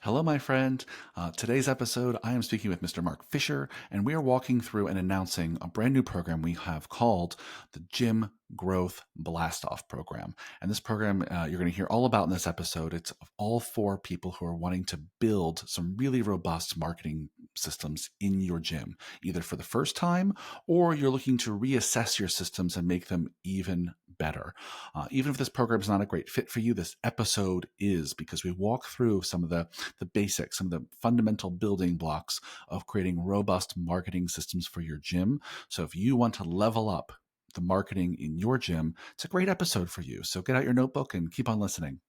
Hello, my friend. Today's episode, I am speaking with Mr. Mark Fisher, and we are walking through and announcing a brand new program we have called the Gym Growth Blastoff Program. And this program, you're going to hear all about in this episode. It's all for people who are wanting to build some really robust marketing systems in your gym, either for the first time or you're looking to reassess your systems and make them even better. Even if this program is not a great fit for you, this episode is, because we walk through some of the basics, some of the fundamental building blocks of creating robust marketing systems for your gym. So if you want to level up the marketing in your gym, it's a great episode for you. So get out your notebook and keep on listening.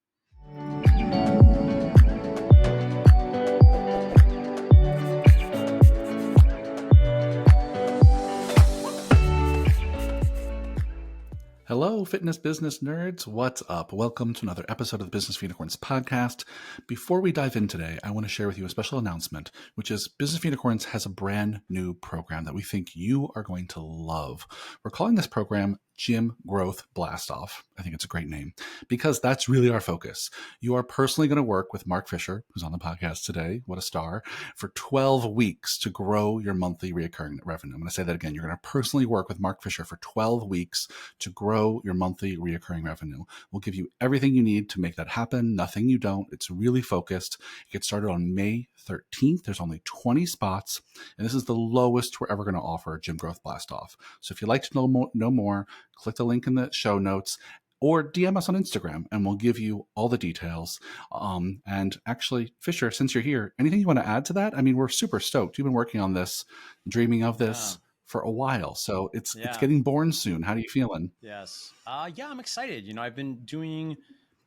Hello, fitness business nerds. What's up? Welcome to another episode of the Business for Unicorns podcast. Before we dive in today, I want to share with you a special announcement, which is Business for Unicorns has a brand new program that we think you are going to love. We're calling this program Gym Growth Blastoff. I think it's a great name because that's really our focus. You are personally going to work with Mark Fisher, who's on the podcast today. What a star. For 12 weeks to grow your monthly reoccurring revenue. I'm going to say that again. You're going to personally work with Mark Fisher for 12 weeks to grow your monthly reoccurring revenue. We'll give you everything you need to make that happen. Nothing you don't. It's really focused. It gets started on May 13th. There's only 20 spots, and this is the lowest we're ever going to offer Gym Growth Blastoff. So if you'd like to know more, click the link in the show notes or DM us on Instagram and we'll give you all the details. And actually, Fisher, since you're here, anything you want to add to that? I mean, we're super stoked. You've been working on this, dreaming of this for a while. So it's getting born soon. How are you feeling? Yes. I'm excited. I've been doing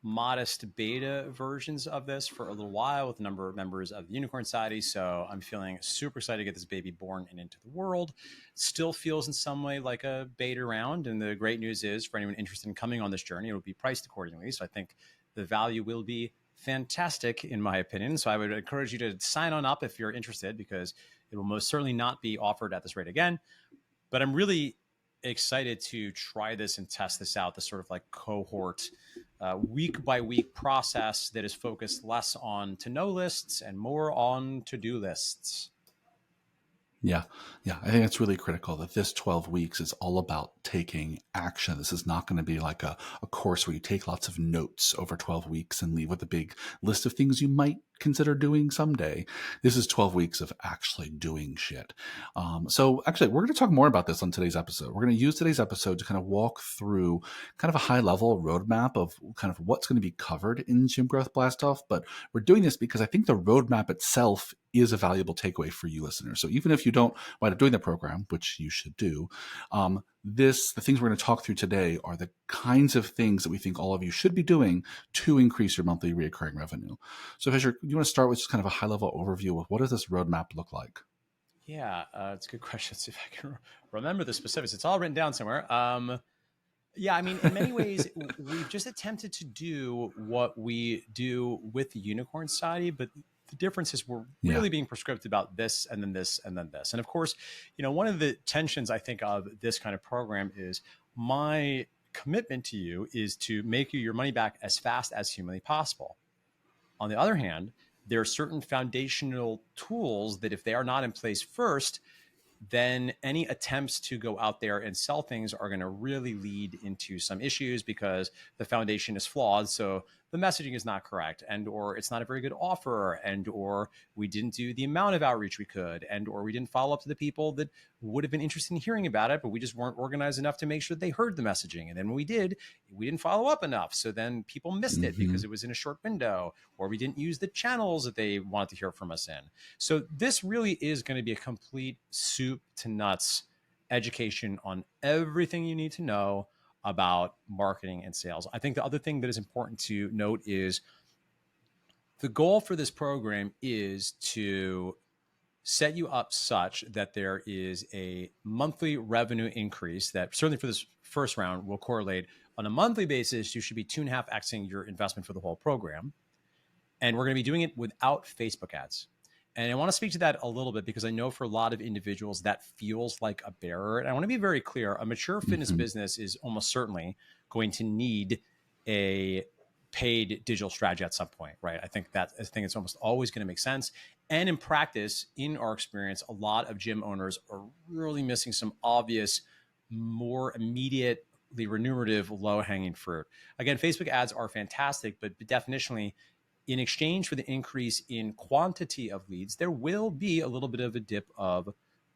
modest beta versions of this for a little while with a number of members of the Unicorn Society. So I'm feeling super excited to get this baby born and into the world. Still feels in some way like a beta round. And the great news is for anyone interested in coming on this journey, it will be priced accordingly. So I think the value will be fantastic in my opinion. So I would encourage you to sign on up if you're interested, because it will most certainly not be offered at this rate again. But I'm really excited to try this and test this out, the sort of like cohort week by week process that is focused less on to-know lists and more on to-do lists. Yeah. I think it's really critical that this 12 weeks is all about taking action. This is not going to be like a course where you take lots of notes over 12 weeks and leave with a big list of things you might consider doing someday. This is 12 weeks of actually doing shit. So actually, we're going to talk more about this on today's episode. We're going to use today's episode to kind of walk through kind of a high level roadmap of kind of what's going to be covered in Gym Growth Blastoff. But we're doing this because I think the roadmap itself is a valuable takeaway for you listeners. So even if you don't wind up doing the program, which you should do, the things we're going to talk through today are the kinds of things that we think all of you should be doing to increase your monthly reoccurring revenue. So Fisher, you want to start with just kind of a high level overview of what does this roadmap look like? Yeah, it's a good question. Let's see if I can remember the specifics. It's all written down somewhere. Yeah, I mean, in many ways, we've just attempted to do what we do with the Unicorn Society, but the difference is we're really being prescriptive about this and then this and then this. And of course, one of the tensions I think of this kind of program is my commitment to you is to make you your money back as fast as humanly possible. On the other hand, there are certain foundational tools that if they are not in place first, then any attempts to go out there and sell things are going to really lead into some issues because the foundation is flawed. So the messaging is not correct, and or it's not a very good offer, and or we didn't do the amount of outreach we could, and or we didn't follow up to the people that would have been interested in hearing about it, but we just weren't organized enough to make sure they heard the messaging. And then when we did, we didn't follow up enough. So then people missed it because it was in a short window, or we didn't use the channels that they wanted to hear from us in. So this really is going to be a complete soup to nuts education on everything you need to know about marketing and sales. I think the other thing that is important to note is the goal for this program is to set you up such that there is a monthly revenue increase that certainly for this first round will correlate on a monthly basis. You should be 2.5xing your investment for the whole program. And we're going to be doing it without Facebook ads. And I want to speak to that a little bit because I know for a lot of individuals that feels like a barrier. And I want to be very clear. A mature fitness business is almost certainly going to need a paid digital strategy at some point, right? I think it's almost always going to make sense. And in practice, in our experience, a lot of gym owners are really missing some obvious, more immediately remunerative, low hanging fruit. Again, Facebook ads are fantastic, but definitionally, in exchange for the increase in quantity of leads, there will be a little bit of a dip of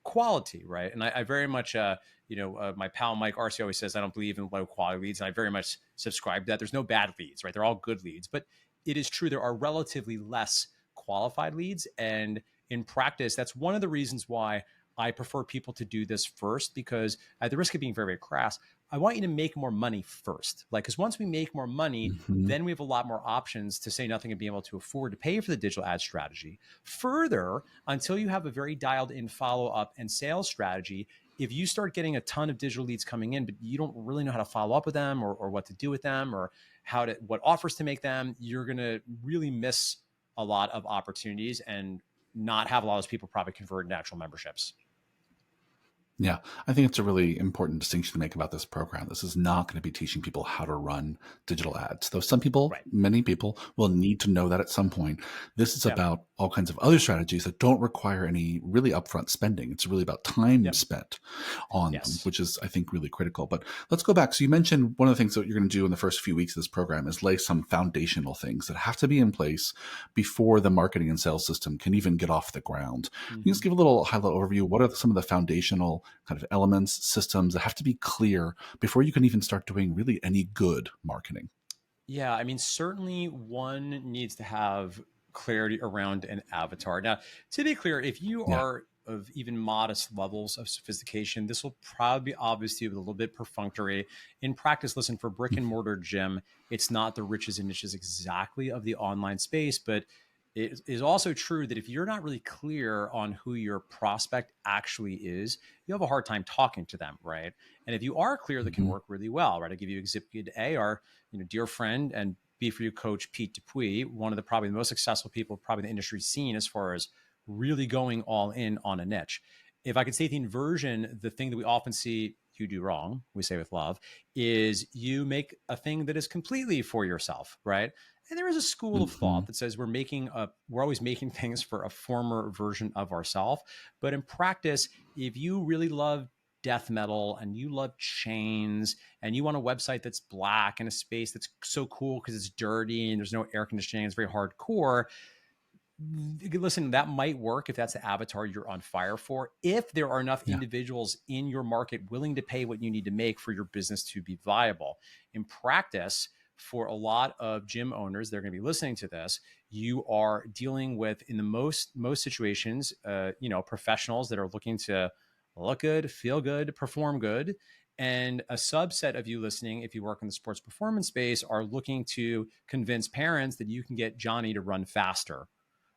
quality, right? And I very much, my pal Mike Arce always says, I don't believe in low quality leads. And I very much subscribe to that. There's no bad leads, right? They're all good leads. But it is true, there are relatively less qualified leads. And in practice, that's one of the reasons why I prefer people to do this first, because at the risk of being very, very crass, I want you to make more money first. Like, because once we make more money, Mm-hmm. then we have a lot more options, to say nothing of being able to afford to pay for the digital ad strategy. Further, until you have a very dialed in follow up and sales strategy, if you start getting a ton of digital leads coming in, but you don't really know how to follow up with them, or what to do with them, or what offers to make them, you're going to really miss a lot of opportunities and not have a lot of those people probably convert into actual memberships. Yeah, I think it's a really important distinction to make about this program. This is not going to be teaching people how to run digital ads, though Right. many people will need to know that at some point. This is Yep. about all kinds of other strategies that don't require any really upfront spending. It's really about time Yep. spent on them, Yes. which is, I think, really critical. But let's go back. So you mentioned one of the things that you're going to do in the first few weeks of this program is lay some foundational things that have to be in place before the marketing and sales system can even get off the ground. Can you just give a little high-level overview? What are some of the foundational kind of elements, systems that have to be clear before you can even start doing really any good marketing? Yeah, I mean, certainly one needs to have clarity around an avatar. Now, to be clear, if you Yeah. are of even modest levels of sophistication, this will probably be obvious to you, but a little bit perfunctory. In practice, listen, for brick and mortar gym, it's not the riches and niches exactly of the online space, but it is also true that if you're not really clear on who your prospect actually is, you have a hard time talking to them, right? And if you are clear, that can Mm-hmm. work really well, right? I give you exhibit A, our dear friend and Be For You coach Pete Dupuis, one of the probably the most successful people probably the industry's seen as far as really going all in on a niche. If I could say the inversion, the thing that we often see you do wrong, we say with love, is you make a thing that is completely for yourself, right? And there is a school of Mm-hmm. thought that says we're always making things for a former version of ourselves. But in practice, if you really love death metal and you love chains and you want a website that's black and a space that's so cool because it's dirty and there's no air conditioning, it's very hardcore, listen, that might work if that's the avatar you're on fire for. If there are enough Yeah. individuals in your market willing to pay what you need to make for your business to be viable. In practice, for a lot of gym owners, they're going to be listening to this. You are dealing with, in the most situations, professionals that are looking to look good, feel good, perform good. And a subset of you listening, if you work in the sports performance space, are looking to convince parents that you can get Johnny to run faster,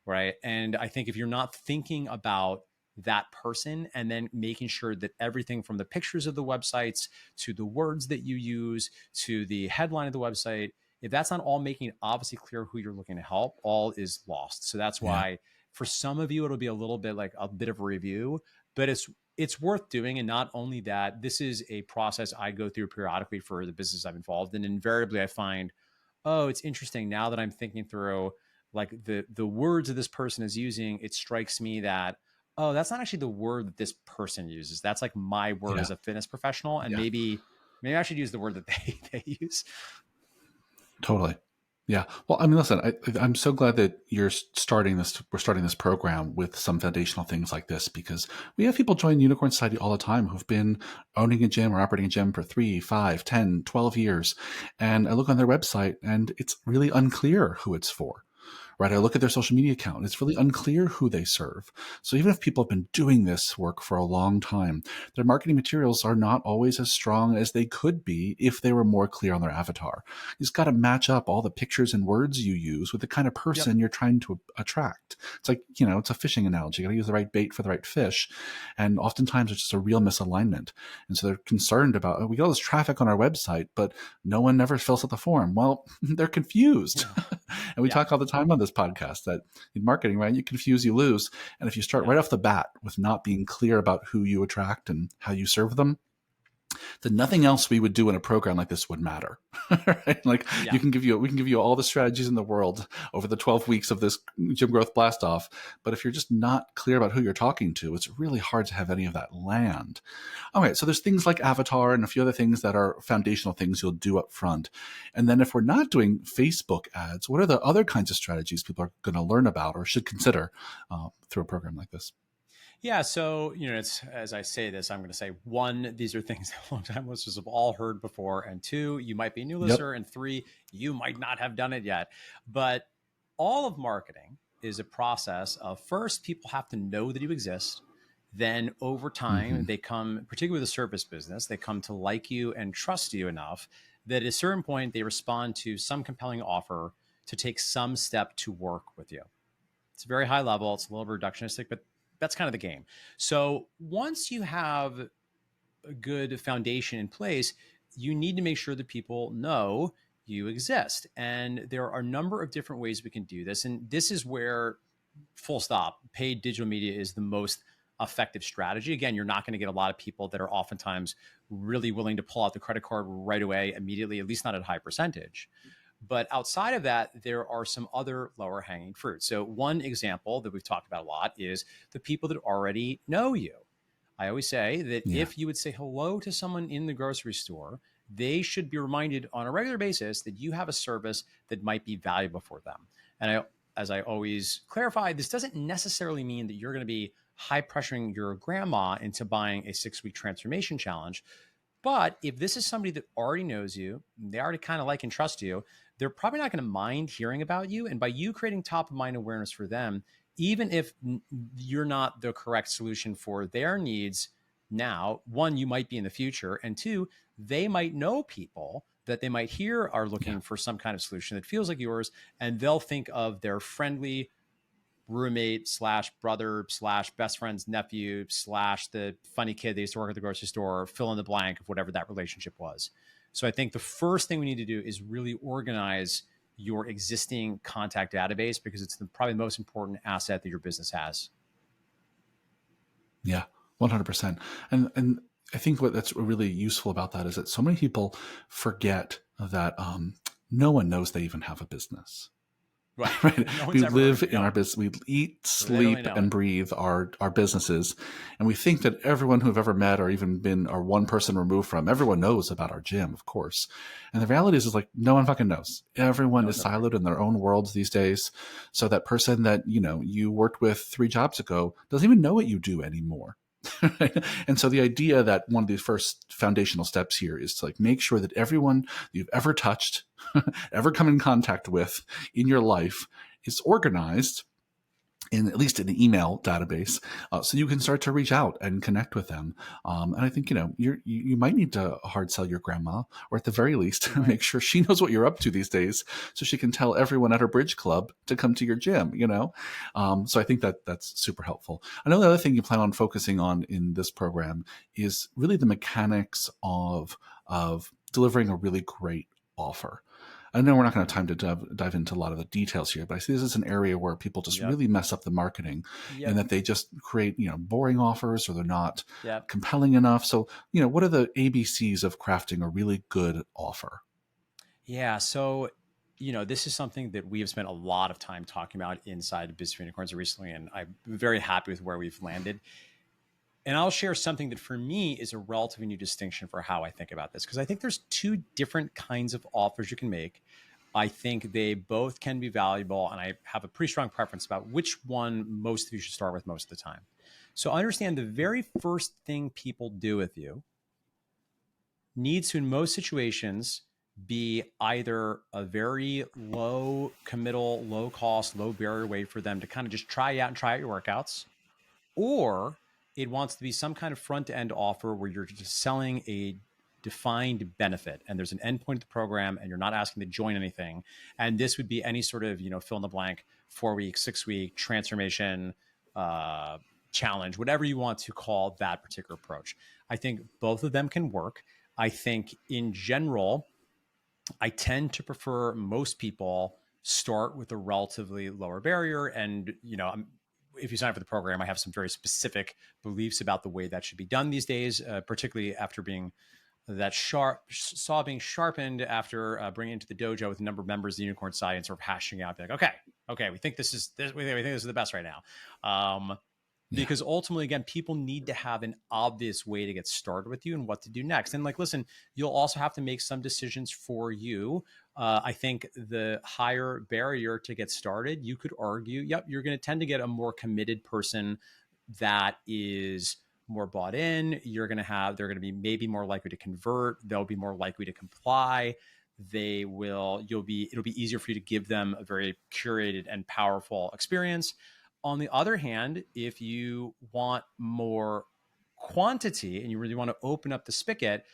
right? And I think if you're not thinking about that person and then making sure that everything from the pictures of the websites to the words that you use to the headline of the website, if that's not all making it obviously clear who you're looking to help, all is lost. So that's Yeah. why for some of you it'll be a little bit like a bit of a review, but it's worth doing. And not only that, this is a process I go through periodically for the business I'm involved in. Invariably I find, oh, it's interesting now that I'm thinking through like the words that this person is using, it strikes me that, oh, that's not actually the word that this person uses. That's like my word Yeah. as a fitness professional. And Yeah. maybe I should use the word that they use. Totally. Yeah. Well, I mean, listen, I'm so glad that we're starting this program with some foundational things like this, because we have people join Unicorn Society all the time who've been owning a gym or operating a gym for 3, 5, 10, 12 years. And I look on their website and it's really unclear who it's for. Right? I look at their social media account. It's really unclear who they serve. So even if people have been doing this work for a long time, their marketing materials are not always as strong as they could be if they were more clear on their avatar. You just got to match up all the pictures and words you use with the kind of Yep. person you're trying to attract. It's like, it's a fishing analogy. You got to use the right bait for the right fish. And oftentimes it's just a real misalignment. And so they're concerned about, we get all this traffic on our website, but no one ever fills out the form. Well, they're confused. Yeah. And we Yeah. talk all the time on this podcast that in marketing, right, you confuse, you lose. And if you start Yeah. right off the bat with not being clear about who you attract and how you serve them, then nothing else we would do in a program like this would matter. Right? Like Yeah. we can give you all the strategies in the world over the 12 weeks of this gym growth blast off. But if you're just not clear about who you're talking to, it's really hard to have any of that land. Okay, so there's things like avatar and a few other things that are foundational things you'll do up front. And then if we're not doing Facebook ads, what are the other kinds of strategies people are going to learn about or should consider through a program like this? Yeah. So, it's, as I say this, I'm going to say one, these are things that long-time listeners have all heard before. And two, you might be a new Yep. listener. And three, you might not have done it yet. But all of marketing is a process of, first, people have to know that you exist. Then over time, Mm-hmm. they come, particularly with a service business, they come to like you and trust you enough that at a certain point, they respond to some compelling offer to take some step to work with you. It's very high level. It's a little reductionistic, but that's kind of the game. So once you have a good foundation in place, you need to make sure that people know you exist. And there are a number of different ways we can do this. And this is where, full stop, paid digital media is the most effective strategy. Again, you're not going to get a lot of people that are oftentimes really willing to pull out the credit card right away, immediately, at least not at a high percentage. But outside of that, there are some other lower hanging fruit. So, one example that we've talked about a lot is the people that already know you. I always say that Yeah. if you would say hello to someone in the grocery store, they should be reminded on a regular basis that you have a service that might be valuable for them. And as I always clarify, this doesn't necessarily mean that you're going to be high pressuring your grandma into buying a 6-week transformation challenge. But if this is somebody that already knows you, they already kind of like and trust you, they're probably not going to mind hearing about you. And by you creating top of mind awareness for them, even if you're not the correct solution for their needs now, one, you might be in the future. And two, they might know people that they might hear are Yeah. looking for some kind of solution that feels like yours. And they'll think of their friendly roommate slash brother slash best friend's nephew slash the funny kid they used to work at the grocery store, fill in the blank of whatever that relationship was. So I think the first thing we need to do is really organize your existing contact database because it's probably the most important asset that your business has. Yeah, 100%. And I think what that's really useful about that is that so many people forget that no one knows they even have a business. Right. Right. No We one's ever heard live of it. in our No, business. We eat, they don't really sleep, know it. and breathe our businesses, and we think that everyone who we've ever met or even been or one person removed from, everyone knows about our gym, of course. And the reality is like no one fucking knows. Everyone No is one's ever heard of siloed it. in their own worlds these days. So that person that you worked with 3 jobs ago doesn't even know what you do anymore. And so the idea that one of the first foundational steps here is to like make sure that everyone you've ever touched, ever come in contact with in your life is organized in at least an email database, so you can start to reach out and connect with them. And I think you might need to hard sell your grandma, or at the very least, You might. make sure she knows what you're up to these days, so she can tell everyone at her bridge club to come to your gym. So I think that that's super helpful. Another other thing you plan on focusing on in this program is really the mechanics of delivering a really great offer. I know we're not going to have time to dive into a lot of the details here, but I see this as an area where people just Yep. really mess up the marketing and Yep. that they just create, boring offers or they're not Yep. compelling enough. So, what are the ABCs of crafting a really good offer? Yeah. So, this is something that we have spent a lot of time talking about inside of Business Unicorns recently, and I'm very happy with where we've landed. And I'll share something that for me is a relatively new distinction for how I think about this, because I think there's two different kinds of offers you can make. I think they both can be valuable, and I have a pretty strong preference about which one most of you should start with most of the time. So understand the very first thing people do with you needs to, in most situations, be either a very low committal, low cost, low barrier way for them to kind of just try out and try out your workouts, or it wants to be some kind of front end offer where you're just selling a defined benefit and there's an endpoint to the program and you're not asking to join anything. And this would be any sort of, fill in the blank, 4 week, 6 week transformation challenge, whatever you want to call that particular approach. I think both of them can work. I think in general, I tend to prefer most people start with a relatively lower barrier. And, if you sign up for the program, I have some very specific beliefs about the way that should be done these days, particularly after being that saw being sharpened after bringing it to the dojo with a number of members of the unicorn side and sort of hashing out, be like, okay, we think this is this. We think this is the best right now. Yeah. Because ultimately, again, people need to have an obvious way to get started with you and what to do next. And like, listen, you'll also have to make some decisions for you. I think the higher barrier to get started, you could argue, yep, you're going to tend to get a more committed person that is more bought in. They're going to be maybe more likely to convert. They'll be more likely to comply. It'll be easier for you to give them a very curated and powerful experience. On the other hand, if you want more quantity and you really want to open up the spigot,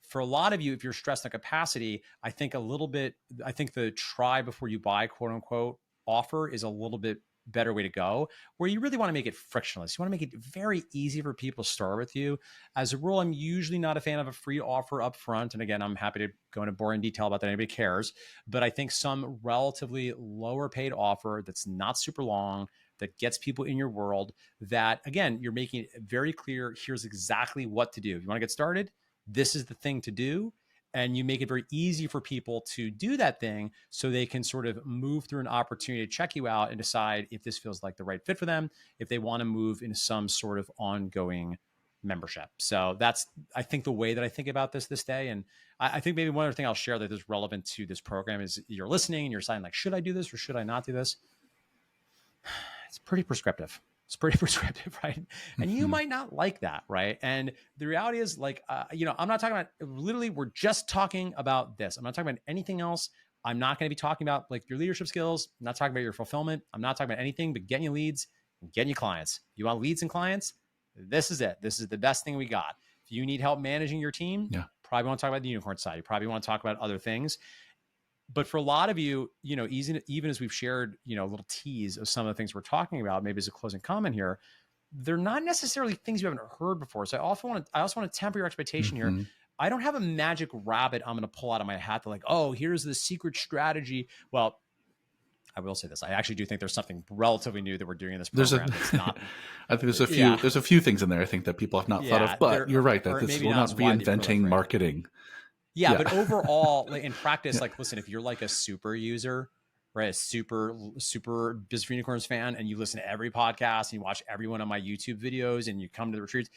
for a lot of you, if you're stressed on capacity, I think the try before you buy, quote unquote, offer is a little bit better way to go, where you really want to make it frictionless. You want to make it very easy for people to start with you. As a rule, I'm usually not a fan of a free offer up front. And again, I'm happy to go into boring detail about that. Anybody cares. But I think some relatively lower paid offer that's not super long, that gets people in your world, that again, you're making it very clear, here's exactly what to do. If you want to get started, this is the thing to do. And you make it very easy for people to do that thing so they can sort of move through an opportunity to check you out and decide if this feels like the right fit for them, if they want to move into some sort of ongoing membership. So that's, I think, the way that I think about this day. And I think maybe one other thing I'll share that is relevant to this program is you're listening and you're saying like, should I do this or should I not do this? It's pretty prescriptive. It's pretty prescriptive, right? And you might not like that, right? And the reality is, like, I'm not talking about, literally, we're just talking about this. I'm not talking about anything else. I'm not going to be talking about like your leadership skills. I'm not talking about your fulfillment. I'm not talking about anything but getting you leads and getting you clients. You want leads and clients? This is it. This is the best thing we got. If you need help managing your team, probably want to talk about the unicorn side. You probably want to talk about other things. But for a lot of you, even as we've shared, a little tease of some of the things we're talking about, maybe as a closing comment here, they're not necessarily things you haven't heard before. So I also want to temper your expectation here. I don't have a magic rabbit I'm going to pull out of my hat. Like, oh, here's the secret strategy. Well, I will say this. I actually do think there's something relatively new that we're doing in this program. I think there's a few things in there I think that people have not thought of, but you're right that this will not reinventing marketing. Yeah, but overall, like in practice, like, listen, if you're like a super user, right, a super Business for Unicorns fan, and you listen to every podcast and you watch every one of my YouTube videos and you come to the retreats,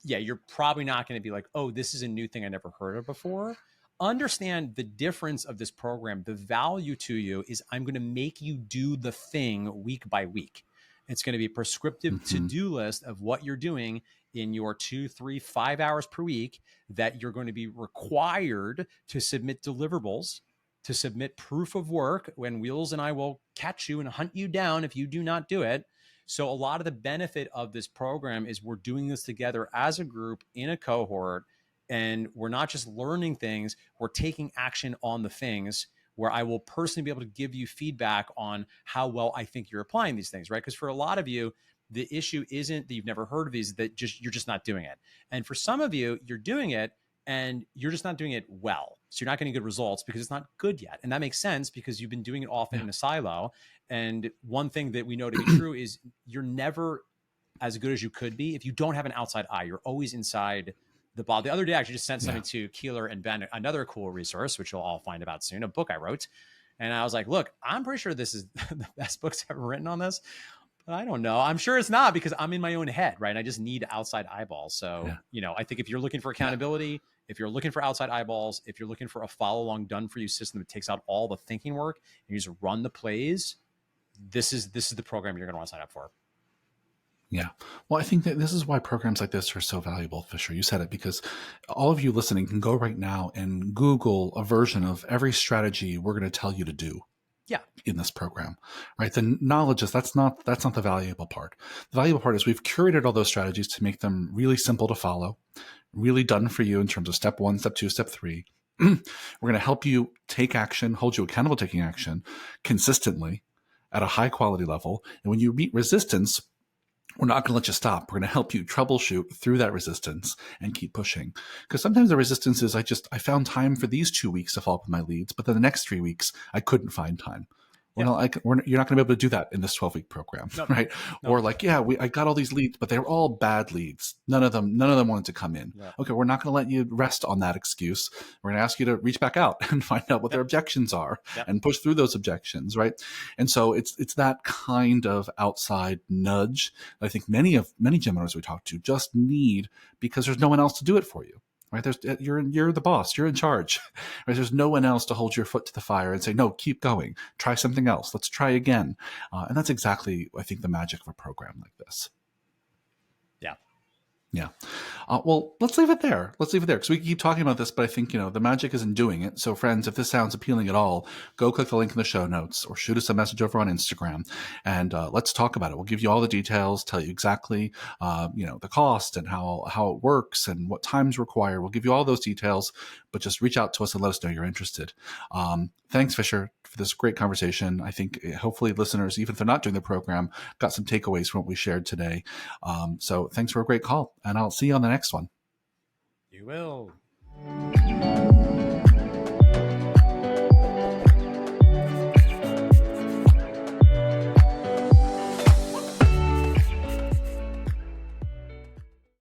yeah, you're probably not going to be like, oh, this is a new thing I never heard of before. Understand the difference of this program. The value to you is I'm going to make you do the thing week by week. It's going to be a prescriptive to-do list of what you're doing in your 2, 3, 5 hours per week that you're going to be required to submit deliverables, to submit proof of work, when Wheels and I will catch you and hunt you down if you do not do it. So a lot of the benefit of this program is we're doing this together as a group in a cohort, and we're not just learning things, we're taking action on the things, where I will personally be able to give you feedback on how well I think you're applying these things, right? Because for a lot of you, the issue isn't that you've never heard of these, that you're just not doing it. And for some of you, you're doing it and you're just not doing it well. So you're not getting good results because it's not good yet. And that makes sense because you've been doing it often in a silo. And one thing that we know to be true is you're never as good as you could be if you don't have an outside eye. You're always inside the ball. The other day, I actually just sent something to Keeler and Ben, another cool resource, which you'll all find about soon, a book I wrote. And I was like, look, I'm pretty sure this is the best books ever written on this. But I don't know. I'm sure it's not, because I'm in my own head, right? I just need outside eyeballs. So, I think if you're looking for accountability, if you're looking for outside eyeballs, if you're looking for a follow along done for you system that takes out all the thinking work and you just run the plays, this is the program you're going to want to sign up for. Yeah. Well, I think that this is why programs like this are so valuable, Fisher. You said it, because all of you listening can go right now and Google a version of every strategy we're going to tell you to do. In this program, right? The knowledge is that's not the valuable part. The valuable part is we've curated all those strategies to make them really simple to follow, really done for you in terms of step 1, step 2, step 3. We're going to help you take action, hold you accountable taking action consistently at a high quality level. And when you meet resistance, we're not going to let you stop. We're going to help you troubleshoot through that resistance and keep pushing. Because sometimes the resistance is I found time for these 2 weeks to follow up with my leads, but then the next 3 weeks I couldn't find time. Yeah. you're not going to be able to do that in this 12-week program, Nope. right? Nope. Or like, yeah, I got all these leads, but they were all bad leads. None of them wanted to come in. Yeah. Okay, we're not going to let you rest on that excuse. We're going to ask you to reach back out and find out what their Yep. objections are Yep. and push through those objections, right? And so it's that kind of outside nudge that I think many gym owners we talk to just need, because there's no one else to do it for you. Right? You're the boss. You're in charge. Right? There's no one else to hold your foot to the fire and say, no, keep going. Try something else. Let's try again. And that's exactly, I think, the magic of a program like this. Yeah. Yeah. Well, let's leave it there. Because we keep talking about this, but I think, the magic is in doing it. So friends, if this sounds appealing at all, go click the link in the show notes or shoot us a message over on Instagram and let's talk about it. We'll give you all the details, tell you exactly, the cost and how it works and what times require. We'll give you all those details, but just reach out to us and let us know you're interested. Thanks, Fisher, for this great conversation. I think hopefully listeners, even if they're not doing the program, got some takeaways from what we shared today. So thanks for a great call, and I'll see you on the next one. You will.